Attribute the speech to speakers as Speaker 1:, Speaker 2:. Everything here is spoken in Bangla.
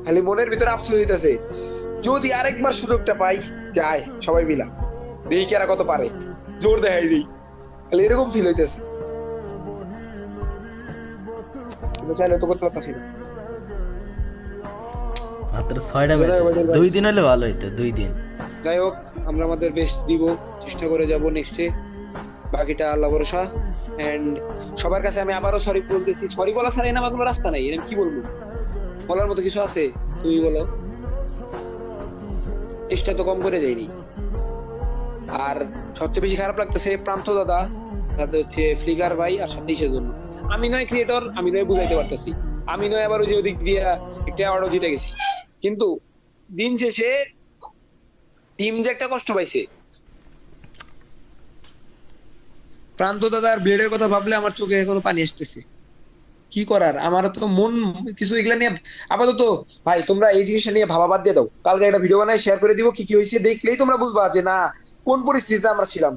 Speaker 1: খালি মনের ভিতরে আফসোস হইতেছে, যদি আরেকবার সুযোগটা পাই, যায় সবাই মিলা দেখি কারা কত পারে, জোর দেখাই দিই, খালি এরকম ফিল হইতেছে। কিন্তু চাইলে তো করতে পারতাছি না।
Speaker 2: মাত্র 6টা ম্যাচ আছে, 2 দিন হলে ভালো হইতো, 2 দিন।
Speaker 1: যাই হোক, আমরা আমাদের বেস্ট দিব, চেষ্টা করে যাব নেক্সটে, বাকিটা আল্লাহ ভরসা। এন্ড সবার কাছে আমি আবারও সরি বলতেছি, সরি বলা ছাড়া আমার কোনো রাস্তা নাই, এরকম কি বলবো, বলার মতো কিছু আছে? তুমি বলো। চেষ্টা তো কম করে যাইনি। আর সবচেয়ে বেশি খারাপ লাগতেছে প্রান্ত দাদা, তাতে হচ্ছে ফ্লিকার ভাই আর সাথে ইসের জন্য। আমি নয় ক্রিয়েটর, আমি নয় বুঝাইতে পারতেছি, আমি নয় আবার ওই যে ওদিক দিয়ে একটা অ্যাওয়ার্ডও জিতে গেছি, কিন্তু দিন শেষে টিম যে একটা কষ্ট পাইছে। প্রান্ত দাদার ব্লেডের কথা ভাবলে আমার চোখে এখনো পানি আসতেছে। কি করার, আমার তো মন কিছু এগুলা নিয়ে আপাতত। ভাই তোমরা এই জিনিসটা নিয়ে ভাবা বাদ দিয়ে দাও, কালকে একটা ভিডিও বানাই শেয়ার করে দিব, কি কি হয়েছে দেখলেই তোমরা বুঝবা যে না কোন পরিস্থিতিতে আমরা ছিলাম।